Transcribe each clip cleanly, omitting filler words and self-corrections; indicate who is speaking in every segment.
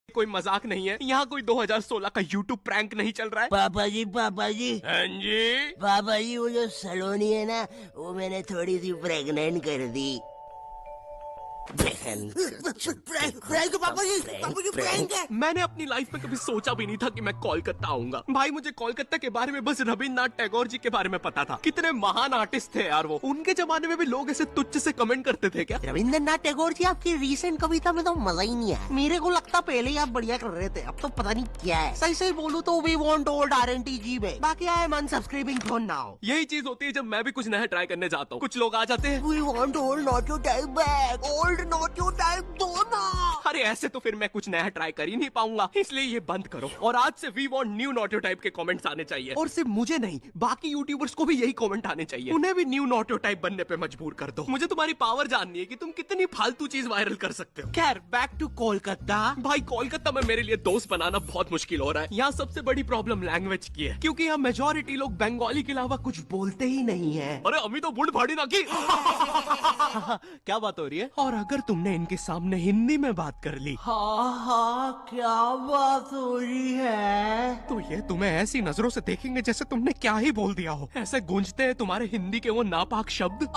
Speaker 1: कोई मजाक नहीं है। यहाँ कोई 2016 का YouTube प्रैंक नहीं चल रहा है।
Speaker 2: पापा जी
Speaker 1: हाँ जी।
Speaker 2: पापा जी, वो जो सलोनी है ना, वो मैंने थोड़ी सी प्रेग्नेंट कर दी।
Speaker 3: पापा जी प्रैंक है।
Speaker 1: मैंने अपनी लाइफ में कभी सोचा भी नहीं था कि मैं कोलकाता आऊंगा। भाई मुझे कोलकाता के बारे में बस रविन्द्रनाथ टैगोर जी के बारे में पता था। कितने महान आर्टिस्ट थे यार वो। उनके जमाने में भी लोग ऐसे तुच्छ से कमेंट करते थे क्या?
Speaker 2: रविंद्रनाथ टैगोर जी, आपकी रीसेंट कविता में तो मजा ही नहीं आया। मेरे को लगता पहले ही आप बढ़िया कर रहे थे, अब तो पता नहीं क्या है। सही सही बोलूं तो वी वांट ओल्ड RNTG में। बाकी आई एम अनसब्सक्राइबिंग फॉर नाउ।
Speaker 1: यही चीज होती है जब मैं भी कुछ नया ट्राई करने जाता हूँ। कुछ लोग आ जाते हैं,
Speaker 2: we want old not your type back, old not your type दो ना।
Speaker 1: अरे ऐसे तो फिर मैं कुछ नया ट्राई कर ही नहीं पाऊंगा, इसलिए ये बंद करो। और आज से we want new not type के कमेंट्स आने चाहिए। और सिर्फ मुझे नहीं, बाकी यूट्यूबर्स को भी यही कमेंट आने चाहिए। उन्हें भी न्यू नॉट टाइप बनने पे मजबूर कर दो। मुझे तुम्हारी पावर जाननी है कि तुम कितनी फालतू चीज वायरल कर सकते हो। खैर बैक टू कोलकाता। भाई कोलकाता में मेरे लिए दोस्त बनाना बहुत मुश्किल हो रहा है। यहाँ सबसे बड़ी प्रॉब्लम लैंग्वेज की है, क्योंकि यहाँ मेजोरिटी लोग बंगाली के अलावा कुछ बोलते ही नहीं है। अरे अभी तो बुढ़ फाड़ी ना की। क्या बात हो रही है? और अगर तुमने इनके सामने हिंदी में बात कर ली,
Speaker 2: हाँ क्या बात हो रही है?
Speaker 1: तो ये तुम्हें ऐसी नजरों से देखेंगे जैसे तुमने क्या ही बोल दिया हो। ऐसे गूंजते हैं तुम्हारे हिंदी के वो नापाक शब्द।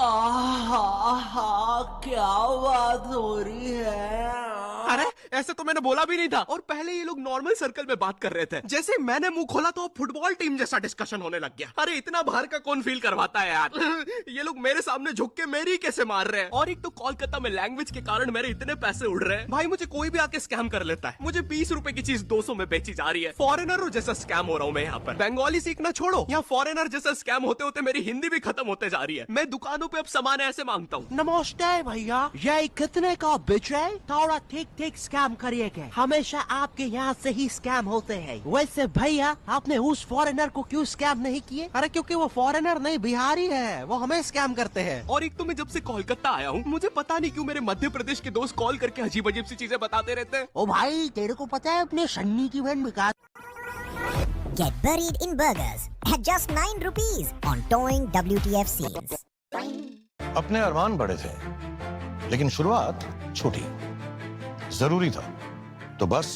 Speaker 2: क्या बात हो रही है?
Speaker 1: अरे ऐसे तो मैंने बोला भी नहीं था। और पहले ये लोग नॉर्मल सर्कल में बात कर रहे थे। जैसे मैंने मुंह खोला तो फुटबॉल टीम जैसा डिस्कशन होने लग गया। अरे इतना बाहर का कौन फील करवाता है यार। ये लोग मेरे सामने झुक के मेरी कैसे मार रहे हैं। और एक तो कोलकाता में लैंग्वेज के कारण मेरे इतने पैसे उड़ रहे हैं। भाई मुझे कोई भी आके स्कैम कर लेता है। मुझे 20 रुपए की चीज 200 में बेची जा रही है। फॉरेनर जैसा स्कैम हो रहा हूँ मैं यहाँ पर। बंगाली सीखना छोड़ो, यहाँ फॉरेनर जैसा स्कैम होते होते मेरी हिंदी भी खत्म होते जा रही है। मैं दुकानों पे अब सामान ऐसे मांगता हूँ।
Speaker 2: नमस्ते भैया, ये कितने का बेच है? थोड़ा ठीक ठीक स्कैम करिएगा। हमेशा आपके यहाँ से ही स्कैम होते हैं। वैसे भैया, आपने उस फॉरेनर को क्यों स्कैम नहीं किए? अरे क्योंकि वो फॉरेनर नहीं, बिहारी है, वो हमें स्कैम करते हैं।
Speaker 1: और एक तो मैं जब से कोलकाता आया हूँ, मुझे पता नहीं क्यों मेरे मध्य प्रदेश के दोस्त कॉल करके अजीब अजीब सी चीजें बताते रहते हैं।
Speaker 2: ओ भाई, तेरे को पता है अपने सन्नी की बहन विकास?
Speaker 4: Get buried in burgers at just 9 rupees on towing WTF scenes.
Speaker 5: अपने अरमान बड़े थे, लेकिन शुरुआत छोटी। जरूरी था तो बस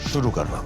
Speaker 5: शुरू करना।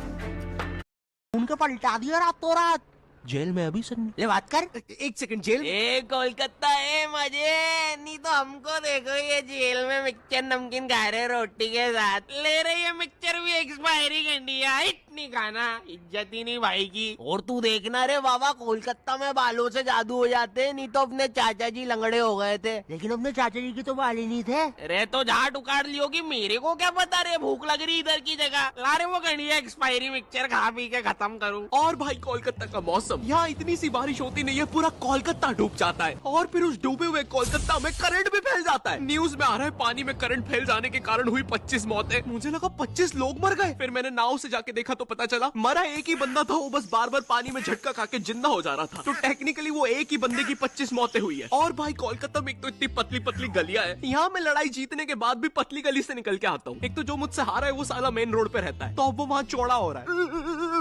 Speaker 2: उनके पलटा दिया रातों रात। जेल में अभी सन्नी। ले बात कर।
Speaker 1: एक सेकंड, जेल?
Speaker 3: ए कोलकाता है मजे, नहीं तो हमको देखो ये जेल में मिक्सचर नमकीन खा रहे रोटी के साथ। ले रहे ये मिक्सचर भी एक्सपायरी करनी है, इतनी खाना, इज्जत ही नहीं भाई की।
Speaker 2: और तू देखना रे बाबा, कोलकाता में बालों से जादू हो जाते हैं, नहीं तो अपने चाचा जी लंगड़े हो गए थे। लेकिन अपने चाचा जी की तो बाल ही नहीं थे।
Speaker 3: अरे तो झाट उखाड़ लियो कि मेरे को क्या पता रे, भूख लग रही इधर की जगह। ला रे वो घड़िया एक्सपायरी मिक्सचर खा पी के खत्म करूँ।
Speaker 1: और भाई कोलकाता का मौसम, यहाँ इतनी सी बारिश होती नहीं है, पूरा कोलकाता डूब जाता है। और फिर उस डूबे हुए कोलकाता में करंट भी फैल जाता है। न्यूज में आ रहा है पानी में करंट फैल जाने के कारण हुई 25 मौतें। मुझे लगा 25 लोग मर गए। फिर मैंने नाव से जाके देखा तो पता चला मरा एक ही बंदा था। वो बस बार बार पानी में झटका खा के जिंदा हो जा रहा था। तो टेक्निकली वो एक ही बंदे की 25 मौतें हुई है। और भाई कोलकाता में एक तो इतनी पतली पतली गलियां है। यहाँ मैं लड़ाई जीतने के बाद भी पतली गली से निकल के आता हूँ। एक तो जो मुझसे हारा है वो साला मेन रोड पे रहता है, तो अब वो वहाँ चौड़ा हो रहा है।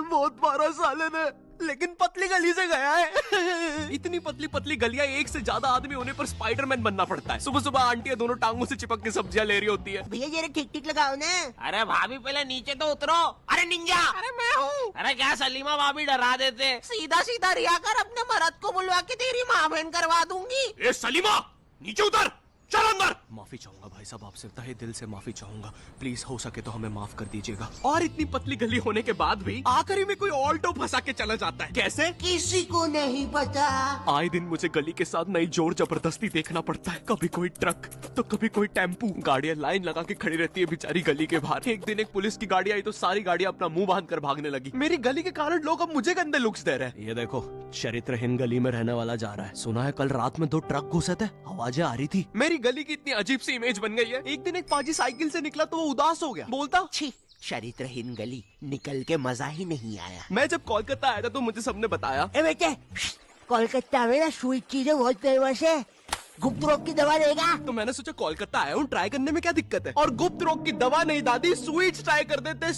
Speaker 1: बहुत मारा साले ने, लेकिन पतली गली से गया है। इतनी पतली पतली गलियां, एक से ज्यादा आदमी होने पर स्पाइडरमैन बनना पड़ता है। सुबह सुबह आंटियां दोनों टांगों से चिपक के सब्जियां ले रही होती है।
Speaker 2: भैया जरा ठीक ठीक लगाओ ना।
Speaker 3: अरे भाभी पहले नीचे तो उतरो। अरे निंजा, अरे मैं हूँ। अरे क्या सलीमा भाभी डरा देते।
Speaker 2: सीधा सीधा रिया कर, अपने मर्द को बुलवा के तेरी माँ बहन करवा दूंगी।
Speaker 1: ए सलीमा, नीचे उतर, चल अंदर। माफी चाहूंगा भाई साहब, आपसे तहे दिल से माफी चाहूंगा। प्लीज हो सके तो हमें माफ कर दीजिएगा। और इतनी पतली गली होने के बाद भी आखिरी में कोई ऑल्टो फंसा के चला जाता है। कैसे?
Speaker 2: किसी को नहीं पता।
Speaker 1: आए दिन मुझे गली के साथ नई जोर जबरदस्ती देखना पड़ता है। कभी कोई ट्रक तो कभी कोई टेम्पू। गाड़ियां लाइन लगा के खड़ी रहती है बेचारी गली के बाहर। एक दिन एक पुलिस की गाड़ी आई तो सारी गाड़ियां अपना मुंह बांध कर भागने लगी। मेरी गली के कारण लोग अब मुझे गंदे लुक्स दे रहे हैं। ये देखो, चरित्रहीन गली में रहने वाला जा रहा है। सुना है कल रात में 2 ट्रक घुसे थे, आवाजें आ रही थी। मेरी गली की इतनी अजीब सी इमेज बन गई है। एक दिन एक पाजी साइकिल से निकला तो वो उदास हो गया, बोलता
Speaker 2: छी, चरित्रहीन गली, निकल के मजा ही नहीं आया।
Speaker 1: मैं जब कोलकाता आया था तो मुझे सबने बताया,
Speaker 2: ए बेटे, कोलकाता में ना स्वीट चीजें बहुत फेमस है। गुप्त रोग की दवा देगा?
Speaker 1: तो मैंने सोचा कोलकाता आया हूँ, ट्राई करने में क्या दिक्कत है। और गुप्त रोग की दवा नहीं दादी, स्वीट्स ट्राई कर देते।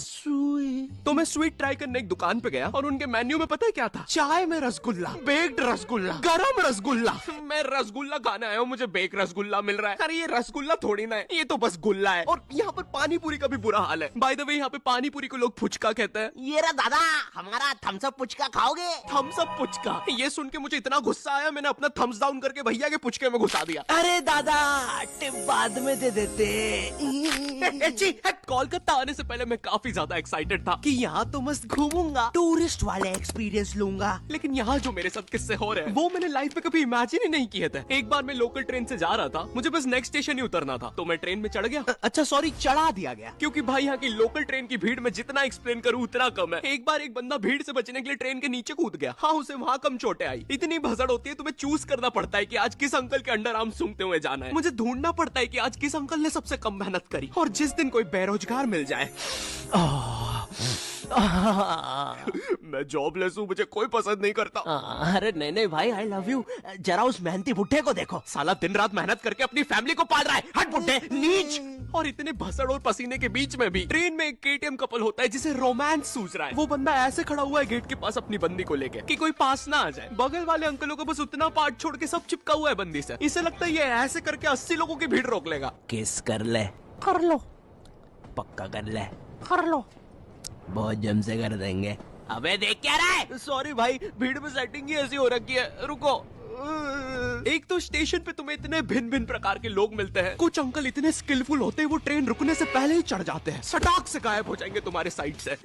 Speaker 1: तो मैं स्वीट ट्राई करने एक दुकान पे गया और उनके मेन्यू में पता है क्या था? चाय में रसगुल्ला, बेक्ड रसगुल्ला, गरम रसगुल्ला। मैं रसगुल्ला खाने आया हूँ, मुझे बेक रसगुल्ला मिल रहा है। अरे ये रसगुल्ला थोड़ी ना है, ये तो बस गुल्ला है। और यहाँ पर पानी पूरी का भी बुरा हाल है। बाय द वे यहाँ पे पानी पूरी को लोग फुचका कहते हैं।
Speaker 2: ये रहा दादा, हमारा थम्स अप पुचका खाओगे?
Speaker 1: थम्स अप पुचका, ये सुन के मुझे इतना गुस्सा आया, मैंने अपना थम्स डाउन करके भैया के पुचके में घुसा दिया।
Speaker 2: अरे दादा, टिप बाद में दे देते।
Speaker 1: कोलकाता आने से पहले मैं काफी ज्यादा एक्साइटेड था
Speaker 2: कि यहाँ तो मस्त घूमूंगा, टूरिस्ट वाले एक्सपीरियंस लूंगा।
Speaker 1: लेकिन यहाँ जो मेरे साथ किस्से हो रहे हैं वो मैंने लाइफ में कभी इमेजिन ही नहीं किए थे। एक बार मैं लोकल ट्रेन से जा रहा था, मुझे बस नेक्स्ट स्टेशन ही उतरना था, तो मैं ट्रेन में चढ़ गया।
Speaker 2: अच्छा सॉरी, चढ़ा दिया गया।
Speaker 1: क्योंकि भाई यहाँ की लोकल ट्रेन की भीड़ में जितना एक्सप्लेन करूँ उतना कम है। एक बार एक बंदा भीड़ से बचने के लिए ट्रेन के नीचे कूद गया। हाँ, उसे वहाँ कम चोटें आई। इतनी भसड़ होती है, तुम्हें चूज करना पड़ता है कि आज किस अंकल के अंडर आर्म सूंघते हुए जाना है। मुझे ढूंढना पड़ता है कि आज किस अंकल ने सबसे कम मेहनत करी, और जिस दिन कोई बेरोजगार मिल जाए। मैं जॉबलेस हूँ, मुझे कोई पसंद नहीं करता।
Speaker 2: अरे नहीं नहीं भाई, आई लव यू। जरा उस मेहनती बुढ़े को देखो,
Speaker 1: साला दिन रात मेहनत करके अपनी फैमिली को पाल रहा है। हट बुड्ढे, नीच। और इतने भसड़ और पसीने के बीच में भी ट्रेन में एक केटीएम कपल होता है जिसे रोमांस सूझ रहा है। वो बंदा ऐसे खड़ा हुआ है गेट के पास अपनी बंदी को लेके कि कोई पास ना आ जाए। बगल वाले अंकलों को बस उतना पार्ट छोड़ के सब चिपका हुआ है बंदी से। इसे लगता है ये ऐसे करके 80 लोगों की भीड़ रोक लेगा।
Speaker 2: किस कर ले, कर लो, पक्का कर ले, कर लो, बहुत जम से कर देंगे।
Speaker 1: अबे देख क्या रहा है? सॉरी भाई, भीड़ में सेटिंग ही ऐसी हो रखी है, रुको। एक तो स्टेशन पे तुम्हें इतने भिन्न भिन्न प्रकार के लोग मिलते हैं। कुछ अंकल इतने स्किलफुल होते हैं, वो ट्रेन रुकने से पहले ही चढ़ जाते हैं, सटाक से गायब हो जाएंगे तुम्हारे साइड से।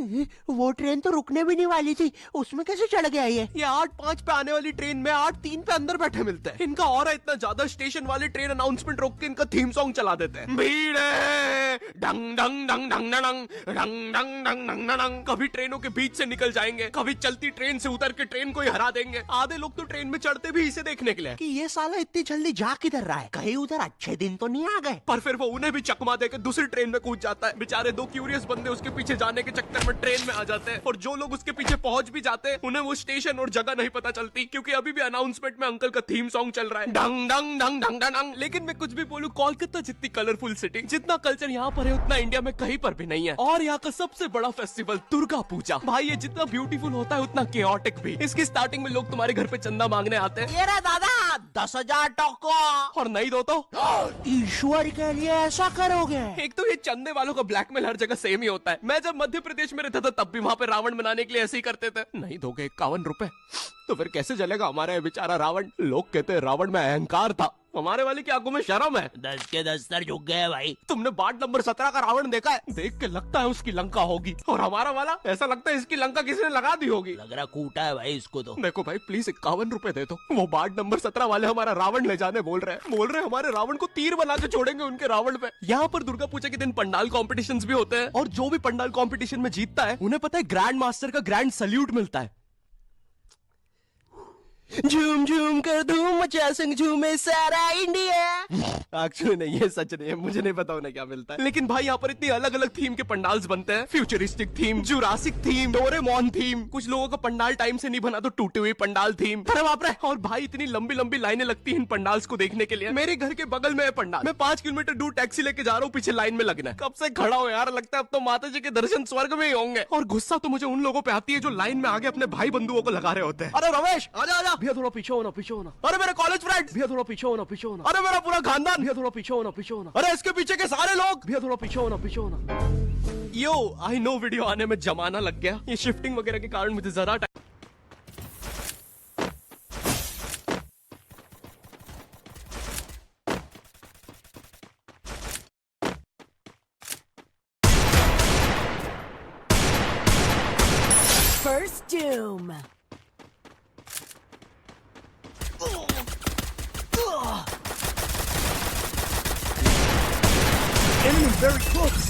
Speaker 2: वो ट्रेन तो रुकने भी नहीं वाली थी, उसमें कैसे चढ़ गया ये?
Speaker 1: 8:05 पे आने वाली ट्रेन में 8:03 पे अंदर बैठे मिलते हैं। इनका और इतना ज्यादा, स्टेशन वाले ट्रेन अनाउंसमेंट रोक के इनका थीम सॉन्ग चला देते हैं। भीड़ है, डंग डंग डंग डंग डंग डंग डंग डंग डंग डंग। कभी ट्रेनों के बीच से निकल जाएंगे, कभी चलती ट्रेन से उतर के ट्रेन को ही हरा देंगे। आधे लोग तो ट्रेन में चढ़ते भी इसे देखने के लिए
Speaker 2: कि ये साला इतनी जल्दी जा किधर रहा है, कहीं उधर अच्छे दिन तो नहीं आ गए।
Speaker 1: पर फिर वो उन्हें भी चकमा देकर दूसरी ट्रेन में कूद जाता है। बेचारे दो क्यूरियस बंदे उसके पीछे जाने के चक्कर में ट्रेन में आ जाते हैं, और जो लोग उसके पीछे पहुंच भी जाते हैं उन्हें वो स्टेशन और जगह नहीं पता चलती, क्योंकि अभी भी अनाउंसमेंट में अंकल का थीम सॉन्ग चल रहा है, डंग डंग डंग डंग डंग। लेकिन मैं कुछ भी बोलूं, कोलकाता जितनी कलरफुल सिटी, जितना कल्चर यहाँ पर है उतना इंडिया में कहीं पर भी नहीं है। और यहाँ का सबसे बड़ा फेस्टिवल दुर्गा पूजा, भाई ये जितना ब्यूटीफुल होता है उतना केओटिक भी। इसकी स्टार्टिंग में लोग तुम्हारे घर पे चंदा मांगने आते हैं।
Speaker 2: ये रहा दादा, 10,000 टोको।
Speaker 1: और नहीं दो तो
Speaker 2: ईश्वर के लिए ऐसा करोगे?
Speaker 1: एक तो ये चंदे वालों का ब्लैकमेल हर जगह सेम ही होता है। मैं जब मध्य प्रदेश में रहता था तब भी वहाँ पे रावण बनाने के लिए ऐसे ही करते थे। नहीं दोगे 51 रुपए तो फिर कैसे चलेगा हमारा ये बेचारा रावण। लोग कहते हैं रावण में अहंकार था, हमारे वाले की आंखों में शर्म है।
Speaker 2: 10 के 10 सर झुक गए भाई।
Speaker 1: तुमने वार्ड नंबर 17 का रावण देखा है? देख के लगता है उसकी लंका होगी, और हमारा वाला ऐसा लगता है इसकी लंका किसी ने लगा दी होगी।
Speaker 2: लग रहा कूटा है भाई इसको तो।
Speaker 1: देखो भाई प्लीज 51 रुपए दे दो। वो वार्ड नंबर 17 वाले हमारा रावण ले जाने बोल रहे हैं हमारे रावण को तीर बना के छोड़ेंगे उनके रावण पे। यहाँ पर दुर्गा पूजा के दिन पंडाल कॉम्पिटिशंस भी होते हैं, और जो भी पंडाल कॉम्पिटिशन में जीतता है उन्हें पता है ग्रैंड मास्टर का ग्रैंड सल्यूट मिलता है।
Speaker 2: झूम झूम कर धूम मचा संग झूमे सारा इंडिया।
Speaker 1: एक्चुअली नहीं, ये सच नहीं है, मुझे नहीं पता उन्हें क्या मिलता है। लेकिन भाई यहाँ पर इतनी अलग अलग थीम के पंडाल्स बनते हैं। Futuristic theme, Jurassic theme, Doraemon theme. कुछ लोगों का पंडाल टाइम से नहीं बना तो टूटी हुई पंडाल थीम। अरे बाप रे। और भाई इतनी लंबी लंबी लाइनें लगती हैं इन पंडाल्स को देखने के लिए। मेरे घर के बगल में है पंडाल, मैं 5 किलोमीटर दूर टैक्सी लेके जा रहा हूँ, पीछे लाइन में लगना है। कब से खड़ा हूँ यार, लगता है अब तो माता जी के दर्शन स्वर्ग में ही होंगे। और गुस्सा तो मुझे उन लोगों पे आती है जो लाइन में आगे अपने भाई बंधुओं को लगा रहे होते हैं। अरे रमेश आजा आजा, भैया थोड़ा पीछे होना, पीछे होना। अरे मेरे कॉलेज फ्रेंड्स, भैया थोड़ा पीछे होना, पीछे होना। अरे मेरा पूरा खानदान, भैया थोड़ा पीछे होना, पीछे होना। अरे इसके पीछे के सारे लोग, भैया थोड़ा पीछे होना, पीछे होना। यो आई नो, वीडियो आने में जमाना लग गया, ये शिफ्टिंग वगैरह के कारण मुझे जरा
Speaker 6: First Doom.
Speaker 2: Enemy very close.